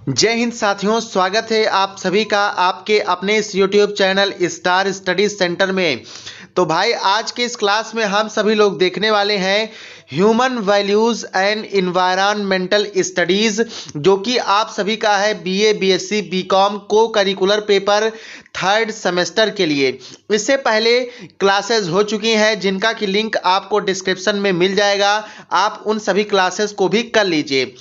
जय हिंद साथियों, स्वागत है आप सभी का आपके अपने इस YouTube channel star study centre में। तो भाई आज के इस क्लास में हम सभी लोग देखने वाले हैं human values and environmental studies, जो कि आप सभी का है BA BSc BCom को करिकुलर पेपर थर्ड सेमेस्टर के लिए। इससे पहले क्लासेस हो चुकी हैं जिनका कि लिंक आपको डिस्क्रिप्शन में मिल जाएगा, आप उन सभी क्लासेस को भी कर लीजिए।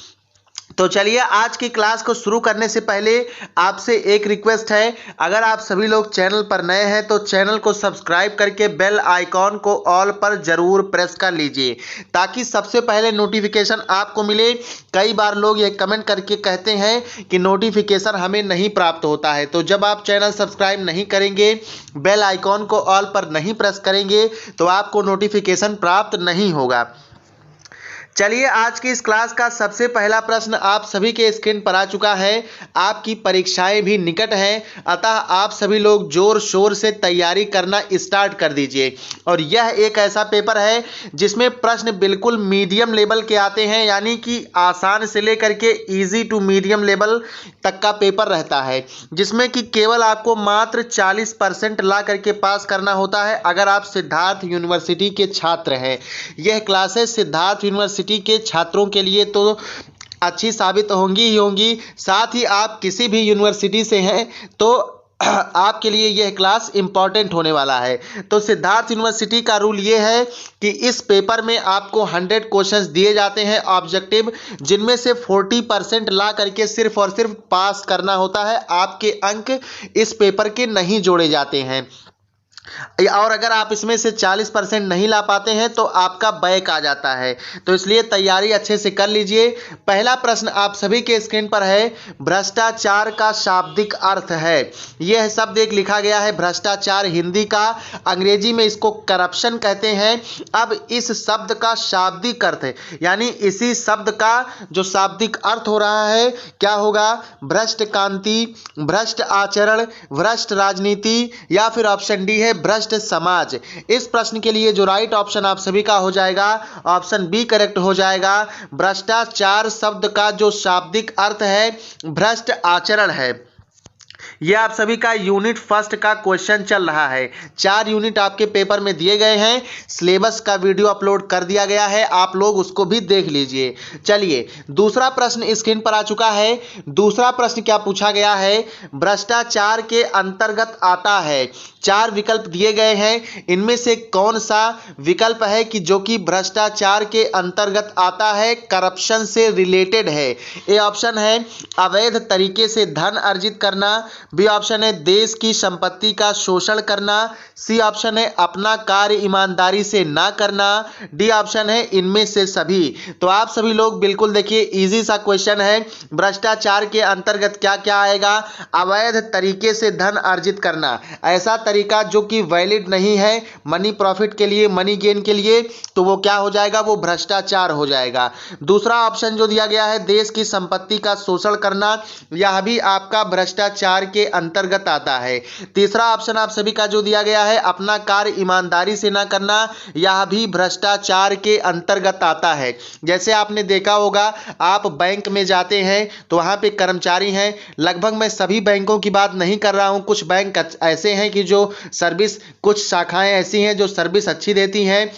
तो चलिए आज की क्लास को शुरू करने से पहले आपसे एक रिक्वेस्ट है, अगर आप सभी लोग चैनल पर नए हैं तो चैनल को सब्सक्राइब करके बेल आइकॉन को ऑल पर जरूर प्रेस कर लीजिए ताकि सबसे पहले नोटिफिकेशन आपको मिले। कई बार लोग ये कमेंट करके कहते हैं कि नोटिफिकेशन हमें नहीं प्राप्त होता है, तो जब आप चैनल सब्सक्राइब नहीं करेंगे, बेल आइकॉन को ऑल पर नहीं प्रेस करेंगे तो आपको नोटिफिकेशन प्राप्त नहीं होगा। चलिए आज की इस क्लास का सबसे पहला प्रश्न आप सभी के स्क्रीन पर आ चुका है। आपकी परीक्षाएं भी निकट हैं, अतः आप सभी लोग जोर शोर से तैयारी करना स्टार्ट कर दीजिए। और यह एक ऐसा पेपर है जिसमें प्रश्न बिल्कुल मीडियम लेवल के आते हैं, यानी कि आसान से लेकर के इजी टू मीडियम लेवल तक का पेपर रहता है, जिसमें कि केवल आपको मात्र 40% ला करके पास करना होता है अगर आप सिद्धार्थ यूनिवर्सिटी के छात्र हैं। यह क्लासेस सिद्धार्थ यूनिवर्सिटी के छात्रों के लिए तो अच्छी साबित होंगी ही होंगी, साथ ही आप किसी भी यूनिवर्सिटी से हैं तो आपके लिए यह क्लास इंपॉर्टेंट होने वाला है। तो सिद्धार्थ यूनिवर्सिटी का रूल ये है कि इस पेपर में आपको 100 क्वेश्चंस दिए जाते हैं ऑब्जेक्टिव, जिनमें से 40% ला करके सिर्फ और सिर्फ पास करना होता है। आपके अंक इस पेपर के नहीं जोड़े जाते हैं, और अगर आप इसमें से 40% नहीं ला पाते हैं तो आपका बैक आ जाता है। तो इसलिए तैयारी अच्छे से कर लीजिए। पहला प्रश्न आप सभी के स्क्रीन पर है, भ्रष्टाचार का शाब्दिक अर्थ है। यह शब्द एक लिखा गया है भ्रष्टाचार, हिंदी का, अंग्रेजी में इसको करप्शन कहते हैं। अब इस शब्द का शाब्दिक अर्थ है, यानी इसी शब्द का जो शाब्दिक अर्थ हो रहा है क्या होगा? भ्रष्ट कांति, भ्रष्ट आचरण, भ्रष्ट राजनीति, या फिर ऑप्शन डी है भ्रष्ट समाज। इस प्रश्न के लिए जो राइट ऑप्शन आप सभी का हो जाएगा ऑप्शन बी करेक्ट हो जाएगा। भ्रष्टाचार शब्द का जो शाब्दिक अर्थ है भ्रष्ट आचरण है। यह आप सभी का यूनिट फर्स्ट का क्वेश्चन चल रहा है। 4 यूनिट आपके पेपर में दिए गए हैं, सिलेबस का वीडियो अपलोड कर दिया गया है, आप लोग उसको भी देख लीजिए। चलिए दूसरा प्रश्न स्क्रीन पर आ चुका है। दूसरा प्रश्न क्या पूछा गया है? भ्रष्टाचार के अंतर्गत आता है। 4 विकल्प दिए गए हैं, इनमें से कौन सा विकल्प है कि जो कि भ्रष्टाचार के अंतर्गत आता है, करप्शन से रिलेटेड है? ए ऑप्शन है अवैध तरीके से धन अर्जित करना, बी ऑप्शन है देश की संपत्ति का शोषण करना, सी ऑप्शन है अपना कार्य ईमानदारी से ना करना, डी ऑप्शन है इनमें से सभी। तो आप सभी लोग बिल्कुल देखिए, इजी सा क्वेश्चन है। भ्रष्टाचार के अंतर्गत क्या क्या आएगा? अवैध तरीके से धन अर्जित करना, ऐसा तरीका जो कि वैलिड नहीं है मनी प्रॉफिट के लिए, मनी गेन के लिए, तो वो क्या हो जाएगा? वो भ्रष्टाचार हो जाएगा। दूसरा ऑप्शन जो दिया गया है देश की संपत्ति का शोषण करना, यह भी आपका भ्रष्टाचार के अंतर्गत आता है। तीसरा ऑप्शन आप सभी का जो दिया गया है अपना कार्य ईमानदारी से ना करना, यह भी भ्रष्टाचार के अंतर्गत आता है। जैसे आपने देखा होगा, आप बैंक में जाते हैं तो वहां पे कर्मचारी हैं, लगभग मैं सभी बैंकों की बात नहीं कर रहा हूं, कुछ बैंक ऐसे हैं कि जो सर्विस, कुछ शाखाएं ऐसी हैं जो सर्विस अच्छी देती हैं,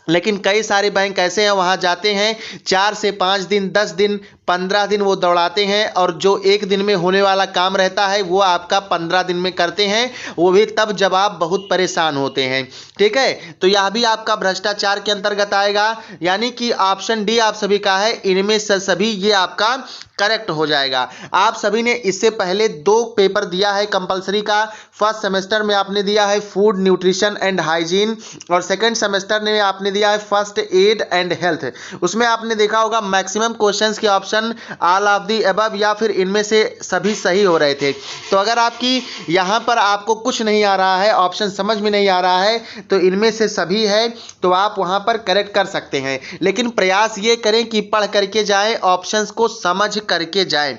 लेकिन कई सारे बैंक ऐसे हैं वहां जाते हैं 4 से 5 दिन, 10 दिन, 15 दिन वो दौड़ाते हैं, और जो एक दिन में होने वाला काम रहता है वो आपका 15 दिन में करते हैं, वो भी तब जब आप बहुत परेशान होते हैं। ठीक है, तो यह भी आपका भ्रष्टाचार के अंतर्गत आएगा, यानी कि ऑप्शन डी आप सभी का है इनमें से सभी, ये आपका करेक्ट हो जाएगा। आप सभी ने इससे पहले 2 पेपर दिया है कंपलसरी का। फर्स्ट सेमेस्टर में आपने दिया है फूड न्यूट्रिशन एंड हाइजीन, और सेकंड सेमेस्टर में आपने दिया है फर्स्ट एड एंड हेल्थ। उसमें आपने देखा होगा मैक्सिमम क्वेश्चंस के option all of the above या फिर इनमें से सभी सही हो रहे थे। तो अगर आपकी यहाँ पर आपको कुछ नहीं आ रहा है, ऑप्शन समझ में नहीं आ रहा है, तो इनमें से सभी है तो आप वहाँ पर करेक्ट कर सकते हैं, लेकिन प्रयास ये करें कि पढ़ करके जाएं, ऑप्शंस को समझ करके जाएं।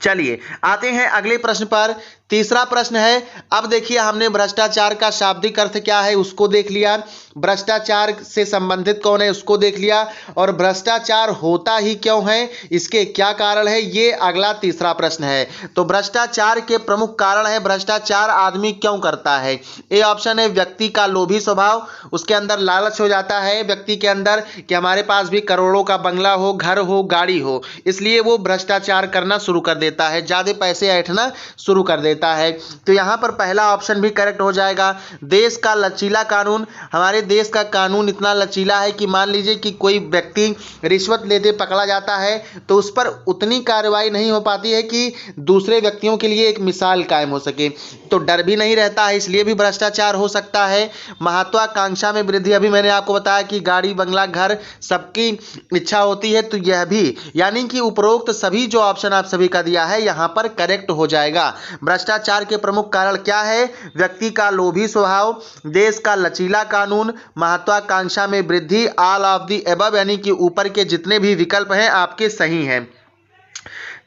चलिए आते हैं अगले प्रश्न पर। तीसरा प्रश्न है, अब देखिए हमने भ्रष्टाचार का शाब्दिक अर्थ क्या है उसको देख लिया, भ्रष्टाचार से संबंधित कौन है उसको देख लिया, और भ्रष्टाचार होता ही क्यों है, इसके क्या कारण है, ये अगला तीसरा प्रश्न है। तो भ्रष्टाचार के प्रमुख कारण है, भ्रष्टाचार आदमी क्यों करता है। ए ऑप्शन है व्यक्ति का लोभी स्वभाव, उसके अंदर लालच हो जाता है व्यक्ति के अंदर कि हमारे पास भी करोड़ों का बंगला हो, घर हो, गाड़ी हो, इसलिए वो भ्रष्टाचार करना शुरू कर देता है, ज्यादा पैसे ऐंठना शुरू कर देता है। तो यहां पर पहला ऑप्शन भी करेक्ट हो जाएगा। देश का लचीला कानून, हमारे देश का कानून इतना लचीला है कि मान लीजिए कि कोई व्यक्ति रिश्वत लेते पकड़ा जाता है तो उस पर उतनी कार्रवाई नहीं हो पाती है कि दूसरे व्यक्तियों के लिए एक मिसाल कायम हो सके, तो डर भी नहीं रहता है, इसलिए भी भ्रष्टाचार हो सकता है। महत्वाकांक्षा में वृद्धि, अभी मैंने आपको बताया कि गाड़ी बंगला घर सबकी इच्छा होती है, तो यह भी, यानी कि उपरोक्त सभी जो ऑप्शन आप सभी का दिया है यहां पर करेक्ट हो जाएगा। भ्रष्टाचार के प्रमुख कारण क्या है, व्यक्ति का लोभी स्वभाव, देश का लचीला कानून, महत्वाकांक्षा में वृद्धि, ऑल ऑफ द अबव, यानी कि ऊपर के जितने भी विकल्प हैं आपके सही हैं।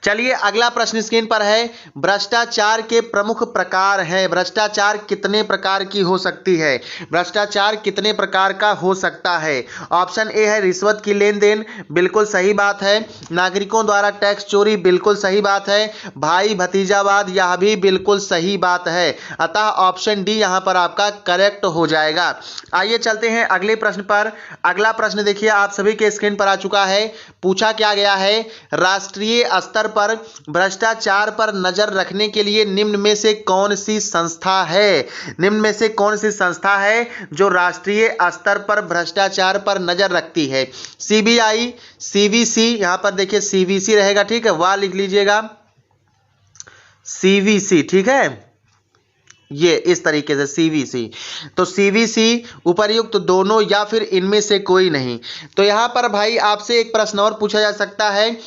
चलिए अगला प्रश्न स्क्रीन पर है, भ्रष्टाचार के प्रमुख प्रकार हैं, भ्रष्टाचार कितने प्रकार की हो सकती है, भ्रष्टाचार कितने प्रकार का हो सकता है। ऑप्शन ए है रिश्वत की लेन देन, बिल्कुल सही बात है। नागरिकों द्वारा टैक्स चोरी, बिल्कुल सही बात है। भाई भतीजावाद, यह भी बिल्कुल सही बात है, अतः ऑप्शन डी यहां पर आपका करेक्ट हो जाएगा। आइए चलते हैं अगले प्रश्न पर। अगला प्रश्न देखिए आप सभी के स्क्रीन पर आ चुका है। पूछा क्या गया है, राष्ट्रीय स्तर पर भ्रष्टाचार पर नजर रखने के लिए निम्न में से कौन सी संस्था है, निम्न में से कौन सी संस्था है जो राष्ट्रीय स्तर पर भ्रष्टाचार पर नजर रखती है। सीबीआई, सीवीसी, यहां पर देखिए सीवीसी रहेगा, ठीक है, वाह लिख लीजिएगा सीवीसी, ठीक है, ये इस तरीके से सीवीसी। तो सीवीसी, उपर्युक्त दोनों या फिर इनमें से कोई नहीं। तो यहां पर भाई आपसे एक प्रश्न और पूछा जा सकता है,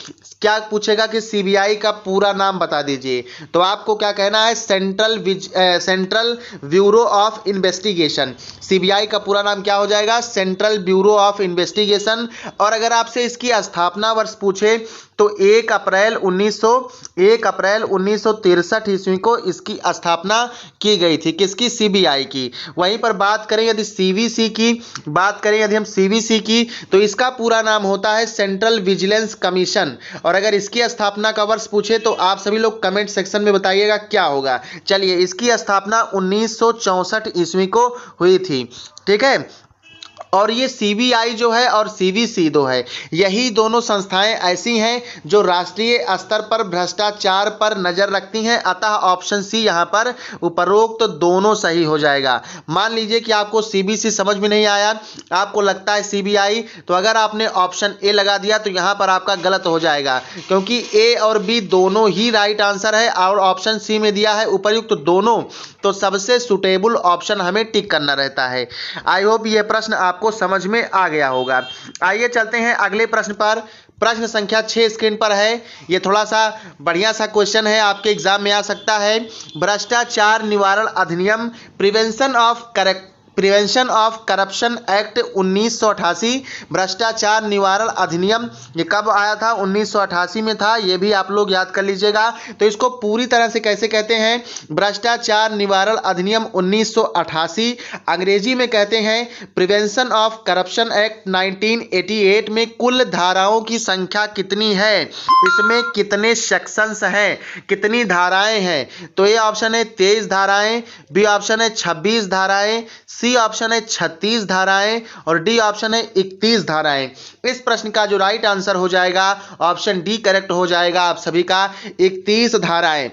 क्या पूछेगा कि सीबीआई का पूरा नाम बता दीजिए, तो आपको क्या कहना है, central bureau of investigation. CBI का पूरा नाम क्या हो जाएगा, सेंट्रल ब्यूरो ऑफ इन्वेस्टिगेशन। और अगर आपसे इसकी स्थापना वर्ष पूछे तो 1 अप्रैल 1963 ईस्वी को इसकी स्थापना की गई थी, किसकी, सीबीआई की। वहीं पर बात करें यदि सीवीसी की, बात करें यदि हम सीवीसी की, तो इसका पूरा नाम होता है सेंट्रल विजिलेंस कमीशन। और अगर इसकी स्थापना का वर्ष पूछे तो आप सभी लोग कमेंट सेक्शन में बताइएगा क्या होगा। चलिए, इसकी स्थापना 1964 ईस्वी को हुई थी, ठीक है। और ये सीबीआई जो है और सीवीसी दो है, यही दोनों संस्थाएं ऐसी हैं जो राष्ट्रीय स्तर पर भ्रष्टाचार पर नजर रखती हैं, अतः ऑप्शन सी यहां पर उपरोक्त दोनों सही हो जाएगा। मान लीजिए कि आपको सीबीसी समझ में नहीं आया, आपको लगता है सीबीआई, तो अगर आपने ऑप्शन ए लगा दिया तो यहां पर आपका गलत हो जाएगा, क्योंकि ए और बी दोनों ही राइट आंसर है और ऑप्शन सी में दिया है उपयुक्त दोनों, तो सबसे सुटेबल ऑप्शन हमें टिक करना रहता है। आई होप यह प्रश्न आपको समझ में आ गया होगा। आइए चलते हैं अगले प्रश्न पर। प्रश्न संख्या 6 स्क्रीन पर है। यह थोड़ा सा बढ़िया सा क्वेश्चन है, आपके एग्जाम में आ सकता है। भ्रष्टाचार निवारण अधिनियम, प्रिवेंशन ऑफ करप्शन एक्ट 1988, भ्रष्टाचार निवारण अधिनियम, ये कब आया था, 1988 में था, ये भी आप लोग याद कर लीजिएगा। तो इसको पूरी तरह से कैसे कहते हैं, भ्रष्टाचार निवारण अधिनियम 1988, अंग्रेजी में कहते हैं प्रिवेंशन ऑफ करप्शन एक्ट 1988। में कुल धाराओं की संख्या कितनी है, इसमें कितने सेक्शंस हैं, कितनी धाराएं हैं, तो ये ऑप्शन है 23 धाराएं, बी ऑप्शन है 26 धाराएं, सी ऑप्शन है 36 धाराएं और डी ऑप्शन है 31 धाराएं। इस प्रश्न का जो राइट आंसर हो जाएगा ऑप्शन डी करेक्ट हो जाएगा आप सभी का, 31 धाराएं।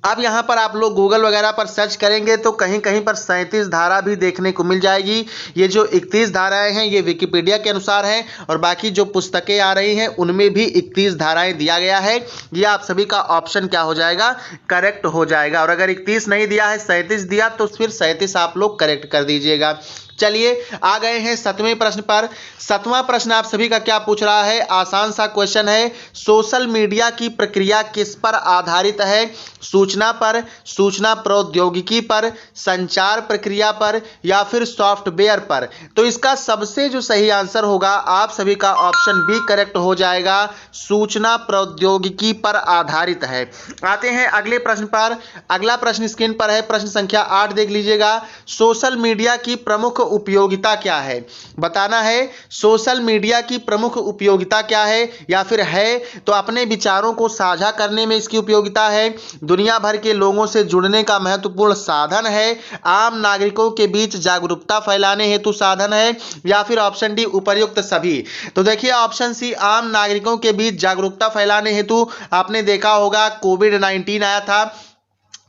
अब यहाँ पर आप लोग गूगल वगैरह पर सर्च करेंगे तो कहीं कहीं पर 37 धारा भी देखने को मिल जाएगी। ये जो 31 धाराएं हैं ये विकिपीडिया के अनुसार हैं और बाकी जो पुस्तकें आ रही हैं उनमें भी 31 धाराएं दिया गया है। ये आप सभी का ऑप्शन क्या हो जाएगा, करेक्ट हो जाएगा। और अगर 31 नहीं दिया है 37 दिया तो फिर 37 आप लोग करेक्ट कर दीजिएगा। चलिए आ गए हैं 7वें प्रश्न पर। 7वां प्रश्न आप सभी का क्या पूछ रहा है, आसान सा क्वेश्चन है। सोशल मीडिया की प्रक्रिया किस पर आधारित है? सूचना पर, सूचना प्रौद्योगिकी पर, संचार प्रक्रिया पर या फिर सॉफ्टवेयर पर? तो इसका सबसे जो सही आंसर होगा आप सभी का ऑप्शन बी करेक्ट हो जाएगा, सूचना प्रौद्योगिकी पर आधारित है। आते हैं अगले प्रश्न पर। अगला प्रश्न स्क्रीन पर है, प्रश्न संख्या 8 देख लीजिएगा। सोशल मीडिया की प्रमुख उपयोगिता क्या है? बताना है सोशल मीडिया की प्रमुख उपयोगिता क्या है, या फिर है तो अपने विचारों को साझा करने में इसकी उपयोगिता है, दुनिया भर के लोगों से जुड़ने का महत्वपूर्ण साधन है, आम नागरिकों के बीच जागरूकता फैलाने हेतु साधन है, या फिर ऑप्शन डी उपर्युक्त सभी। तो देखिए ऑप्शन सी आम नागरिकों के बीच जागरूकता फैलाने हेतु, आपने देखा होगा कोविड-19 आया था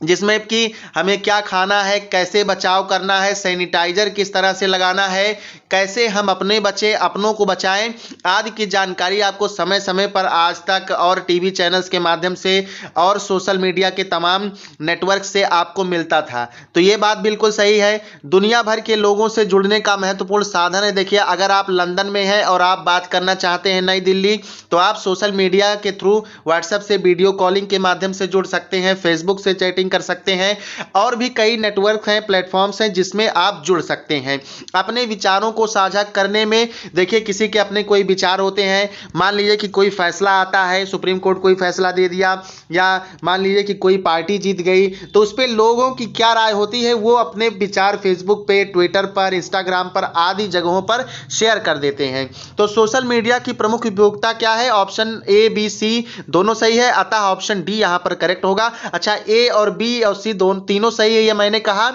जिसमें कि हमें क्या खाना है, कैसे बचाव करना है, सैनिटाइजर किस तरह से लगाना है, कैसे हम अपनों को बचाएं आदि की जानकारी आपको समय समय पर आज तक और टीवी चैनल्स के माध्यम से और सोशल मीडिया के तमाम नेटवर्क से आपको मिलता था। तो ये बात बिल्कुल सही है, दुनिया भर के लोगों से जुड़ने का महत्वपूर्ण साधन है। देखिए अगर आप लंदन में हैं और आप बात करना चाहते हैं नई दिल्ली, तो आप सोशल मीडिया के थ्रू व्हाट्सएप से वीडियो कॉलिंग के माध्यम से जुड़ सकते हैं, फेसबुक से चैटिंग कर सकते हैं, और भी कई नेटवर्क हैं, प्लेटफॉर्म्स हैं जिसमें आप जुड़ सकते हैं अपने विचारों को साझा करने में। देखिए किसी के अपने कोई विचार होते हैं, मान लीजिए कि कोई फैसला आता है, सुप्रीम कोर्ट कोई फैसला दे दिया, या मान लीजिए कि कोई पार्टी जीत गई, तो उस पर लोगों की क्या राय होती है वो अपने विचार फेसबुक पे, ट्विटर पर, इंस्टाग्राम पर आदि जगहों पर शेयर कर देते हैं। तो सोशल मीडिया की प्रमुख उपयोगिता क्या है? ऑप्शन ए बी सी दोनों सही है, अतः ऑप्शन डी यहां पर करेक्ट होगा। अच्छा ए और बी और सी तीनों सही है ये मैंने कहा,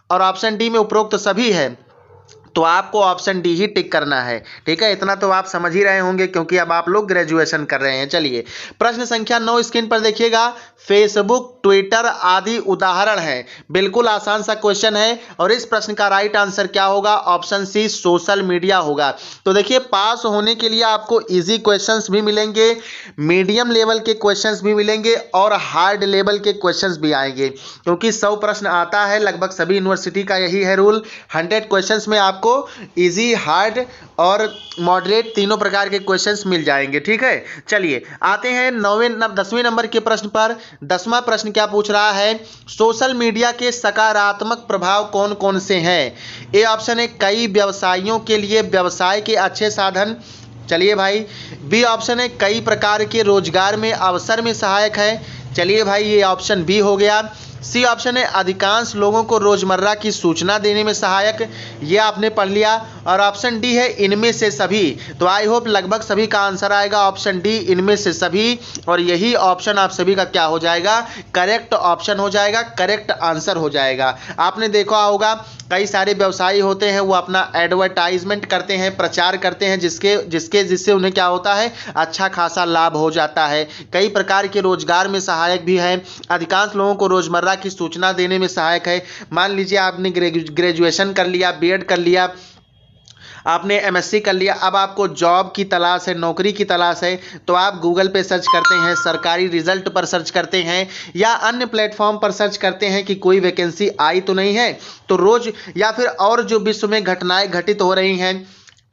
और ऑप्शन डी में उपरोक्त सभी है, तो आपको ऑप्शन डी ही टिक करना है। ठीक है, इतना तो आप समझ ही रहे होंगे क्योंकि अब आप लोग ग्रेजुएशन कर रहे हैं। चलिए प्रश्न संख्या 9 स्क्रीन पर देखिएगा। फेसबुक, ट्विटर आदि उदाहरण हैं। बिल्कुल आसान सा क्वेश्चन है और इस प्रश्न का राइट आंसर क्या होगा? ऑप्शन सी सोशल मीडिया होगा। तो देखिए पास होने के लिए आपको इजी क्वेश्चंस भी मिलेंगे, मीडियम लेवल के क्वेश्चंस भी मिलेंगे और हार्ड लेवल के क्वेश्चंस भी आएंगे, क्योंकि 100 प्रश्न आता है, लगभग सभी यूनिवर्सिटी का यही है रूल। 100 क्वेश्चंस में आपको इजी, हार्ड और मॉडरेट तीनों प्रकार के क्वेश्चंस मिल जाएंगे। ठीक है, चलिए आते हैं 10वें नंबर के प्रश्न पर। 10वां प्रश्न क्या पूछ रहा है? सोशल मीडिया के सकारात्मक प्रभाव कौन कौन से हैं? ए ऑप्शन है कई व्यवसायियों के लिए व्यवसाय के अच्छे साधन। चलिए भाई, बी ऑप्शन है कई प्रकार के रोजगार में अवसर में सहायक है। चलिए भाई ये ऑप्शन बी हो गया। सी ऑप्शन है अधिकांश लोगों को रोजमर्रा की सूचना देने में सहायक, ये आपने पढ़ लिया। और ऑप्शन डी है इनमें से सभी। तो आई होप लगभग सभी का आंसर आएगा ऑप्शन डी, इनमें से सभी, और यही ऑप्शन आप सभी का क्या हो जाएगा? करेक्ट ऑप्शन हो जाएगा, करेक्ट आंसर हो जाएगा। आपने देखा होगा कई सारे व्यवसायी होते हैं वो अपना एडवर्टाइजमेंट करते हैं, प्रचार करते हैं, जिससे उन्हें क्या होता है? अच्छा खासा लाभ हो जाता है। कई प्रकार के रोजगार में सहायक भी है, अधिकांश लोगों को रोजमर्रा की सूचना देने में सहायक है। मान लीजिए आपने ग्रेजुएशन कर लिया, बीएड कर लिया, आपने एमएससी कर लिया, अब आपको जॉब की तलाश है, नौकरी की तलाश है, तो आप गूगल पे सर्च करते हैं, सरकारी रिजल्ट पर सर्च करते हैं, या अन्य प्लेटफॉर्म पर सर्च करते हैं कि कोई वैकेंसी आई तो नहीं है। तो रोज या फिर और जो विश्व में घटनाएं घटित हो रही हैं,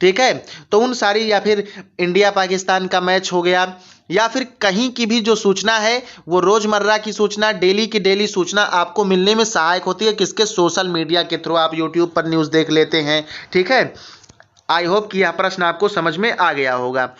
ठीक है, तो उन सारी, या फिर इंडिया पाकिस्तान का मैच हो गया, या फिर कहीं की भी जो सूचना है वो रोजमर्रा की सूचना, डेली की डेली सूचना आपको मिलने में सहायक होती है। किसके? सोशल मीडिया के थ्रू। आप यूट्यूब पर न्यूज़ देख लेते हैं। ठीक है, आई होप कि यह प्रश्न आपको समझ में आ गया होगा।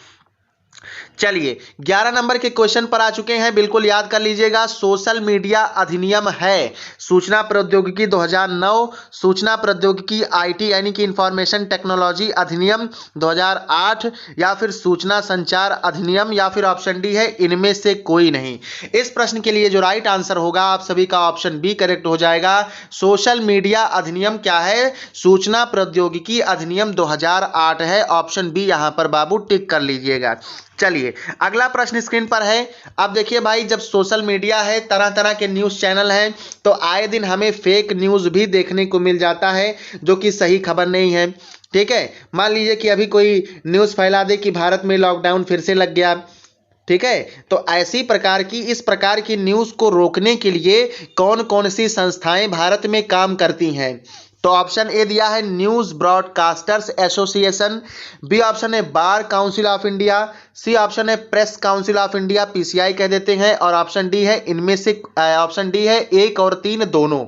चलिए 11 नंबर के क्वेश्चन पर आ चुके हैं, बिल्कुल याद कर लीजिएगा। सोशल मीडिया अधिनियम है सूचना प्रौद्योगिकी 2009, सूचना प्रौद्योगिकी आईटी यानी कि इंफॉर्मेशन टेक्नोलॉजी अधिनियम 2008, या फिर सूचना संचार अधिनियम, या फिर ऑप्शन डी है इनमें से कोई नहीं। इस प्रश्न के लिए जो राइट आंसर होगा आप सभी का ऑप्शन बी करेक्ट हो जाएगा। सोशल मीडिया अधिनियम क्या है? सूचना प्रौद्योगिकी अधिनियम 2008 है। ऑप्शन बी यहां पर बाबू टिक कर लीजिएगा। चलिए अगला प्रश्न स्क्रीन पर है। अब देखिए भाई, जब सोशल मीडिया है, तरह तरह के न्यूज़ चैनल हैं, तो आए दिन हमें फेक न्यूज़ भी देखने को मिल जाता है जो कि सही खबर नहीं है। ठीक है, मान लीजिए कि अभी कोई न्यूज़ फैला दे कि भारत में लॉकडाउन फिर से लग गया। ठीक है, तो इस प्रकार की न्यूज़ को रोकने के लिए कौन कौन सी संस्थाएं भारत में काम करती हैं? तो ऑप्शन ए दिया है news broadcasters association, B option है bar council of India, C option है press council of India, PCI कह देते हैं, और ऑप्शन डी है इनमें से ऑप्शन डी है 1 और 3 दोनों।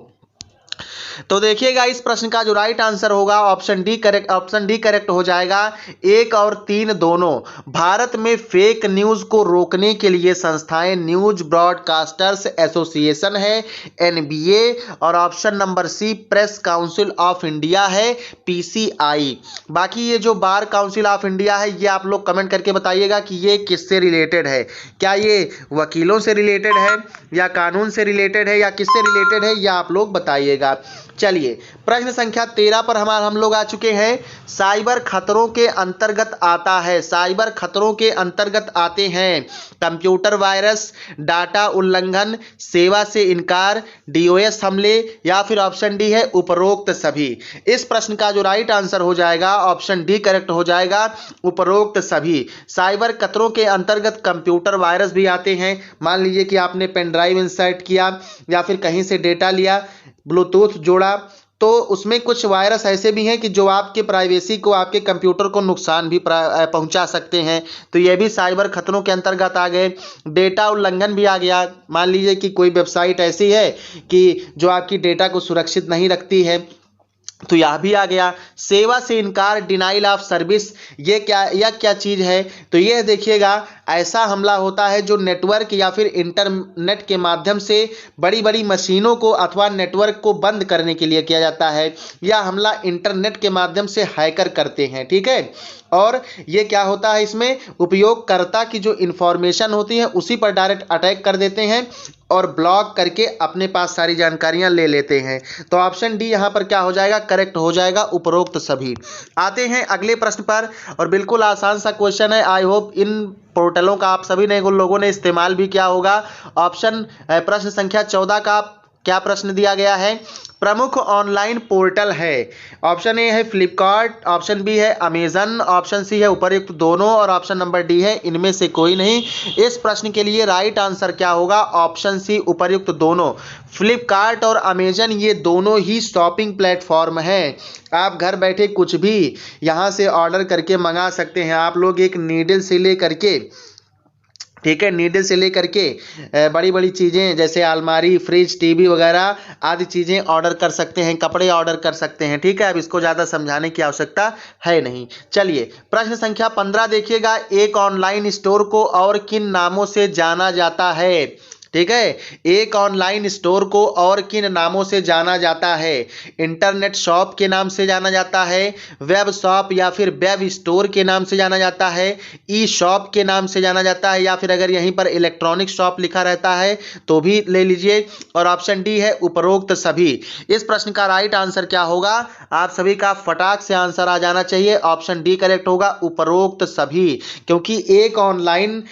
तो देखिएगा इस प्रश्न का जो राइट आंसर होगा ऑप्शन डी करेक्ट हो जाएगा, 1 और 3 दोनों। भारत में फेक न्यूज को रोकने के लिए संस्थाएं न्यूज ब्रॉडकास्टर्स एसोसिएशन है एनबीए, और option number C press council of India है पीसीआई। बाकी ये जो बार काउंसिल ऑफ इंडिया है ये आप लोग कमेंट करके बताइएगा कि ये किससे रिलेटेड है, क्या ये वकीलों से रिलेटेड है या कानून से रिलेटेड है या किससे रिलेटेड है, यह आप लोग बताइएगा। चलिए प्रश्न संख्या 13 पर हम लोग आ चुके हैं। साइबर खतरों के अंतर्गत आता है, साइबर खतरों के अंतर्गत आते हैं कंप्यूटर वायरस, डाटा उल्लंघन, सेवा से इनकार, डीओएस हमले, या फिर ऑप्शन डी है उपरोक्त सभी। इस प्रश्न का जो राइट आंसर हो जाएगा ऑप्शन डी करेक्ट हो जाएगा, उपरोक्त सभी। साइबर खतरों के अंतर्गत कंप्यूटर वायरस भी आते हैं। मान लीजिए कि आपने पेन ड्राइव इंसर्ट किया या फिर कहीं से डेटा लिया, ब्लूटूथ जोड़ा, तो उसमें कुछ वायरस ऐसे भी हैं कि जो आपके प्राइवेसी को, आपके कंप्यूटर को नुकसान भी पहुंचा सकते हैं। तो ये भी साइबर खतरों के अंतर्गत आ गए। डेटा उल्लंघन भी आ गया। मान लीजिए कि कोई वेबसाइट ऐसी है कि जो आपकी डेटा को सुरक्षित नहीं रखती है, तो यह भी आ गया। सेवा से इनकार, डिनाइल ऑफ सर्विस, ये क्या चीज़ है? तो ये देखिएगा, ऐसा हमला होता है जो नेटवर्क या फिर इंटरनेट के माध्यम से बड़ी बड़ी मशीनों को अथवा नेटवर्क को बंद करने के लिए किया जाता है। यह हमला इंटरनेट के माध्यम से हैकर करते हैं, ठीक है। और ये क्या होता है, इसमें उपयोगकर्ता की जो इंफॉर्मेशन होती है उसी पर डायरेक्ट अटैक कर देते हैं और ब्लॉक करके अपने पास सारी जानकारियां ले लेते हैं। तो ऑप्शन डी यहां पर क्या हो जाएगा, करेक्ट हो जाएगा, उपरोक्त सभी। आते हैं अगले प्रश्न पर, और बिल्कुल आसान सा क्वेश्चन है। आई होप इन पोर्टलों का आप सभी लोगों ने इस्तेमाल भी किया होगा। प्रश्न संख्या 14 का क्या प्रश्न दिया गया है? प्रमुख ऑनलाइन पोर्टल है। ऑप्शन ए है फ्लिपकार्ट, ऑप्शन बी है अमेजन, ऑप्शन सी है उपर्युक्त दोनों, और ऑप्शन नंबर डी है इनमें से कोई नहीं। इस प्रश्न के लिए राइट आंसर क्या होगा? ऑप्शन सी उपर्युक्त दोनों। फ्लिपकार्ट और अमेजन ये दोनों ही शॉपिंग प्लेटफॉर्म हैं। आप घर बैठे कुछ भी यहाँ से ऑर्डर करके मंगा सकते हैं। आप लोग एक नीडल से ले करके, ठीक है, नीडल से लेकर के बड़ी बड़ी चीज़ें जैसे अलमारी, फ्रिज, टीवी वगैरह आदि चीज़ें ऑर्डर कर सकते हैं, कपड़े ऑर्डर कर सकते हैं, ठीक है। अब इसको ज़्यादा समझाने की आवश्यकता है नहीं। चलिए प्रश्न संख्या 15 देखिएगा। एक ऑनलाइन स्टोर को और किन नामों से जाना जाता है? ठीक है, एक ऑनलाइन स्टोर को और किन नामों से जाना जाता है? इंटरनेट शॉप के नाम से जाना जाता है, वेब शॉप या फिर वेब स्टोर के नाम से जाना जाता है, ई शॉप के नाम से जाना जाता है, या फिर अगर यहीं पर इलेक्ट्रॉनिक शॉप लिखा रहता है तो भी ले लीजिए, और ऑप्शन डी है उपरोक्त सभी। इस प्रश्न का राइट आंसर क्या होगा? आप सभी का फटाक से आंसर आ जाना चाहिए। ऑप्शन डी करेक्ट होगा, उपरोक्त सभी। क्योंकि एक ऑनलाइन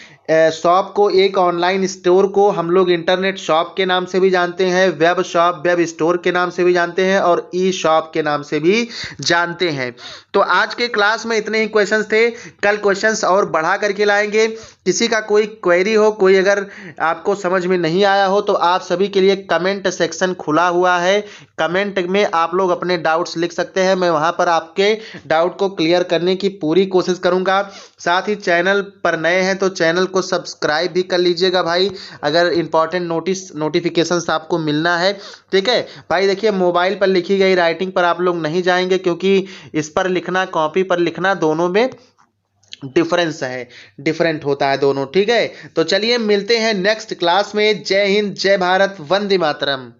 शॉप को, एक ऑनलाइन स्टोर को हम लोग इंटरनेट शॉप के नाम से भी जानते हैं, वेब शॉप, वेब स्टोर के नाम से भी जानते हैं, और ई शॉप के नाम से भी जानते हैं। तो आज के क्लास में इतने ही क्वेश्चंस थे। कल क्वेश्चंस और बढ़ा करके लाएंगे। किसी का कोई क्वेरी हो, कोई अगर आपको समझ में नहीं आया हो, तो आप सभी के लिए कमेंट सेक्शन खुला हुआ है। कमेंट में आप लोग अपने डाउट्स लिख सकते हैं। मैं वहां पर आपके डाउट को क्लियर करने की पूरी कोशिश करूंगा। साथ ही चैनल पर नए हैं तो चैनल को सब्सक्राइब भी कर लीजिएगा भाई, अगर इंपॉर्टेंट नोटिफिकेशंस आपको मिलना है, ठीक है भाई। देखिए मोबाइल पर लिखी गई राइटिंग पर आप लोग नहीं जाएंगे, क्योंकि इस पर लिखना, कॉपी पर लिखना, दोनों में डिफरेंट होता है दोनों, ठीक है। तो चलिए मिलते हैं नेक्स्ट क्लास में। जय हिंद, जय भारत, वंदे मातरम।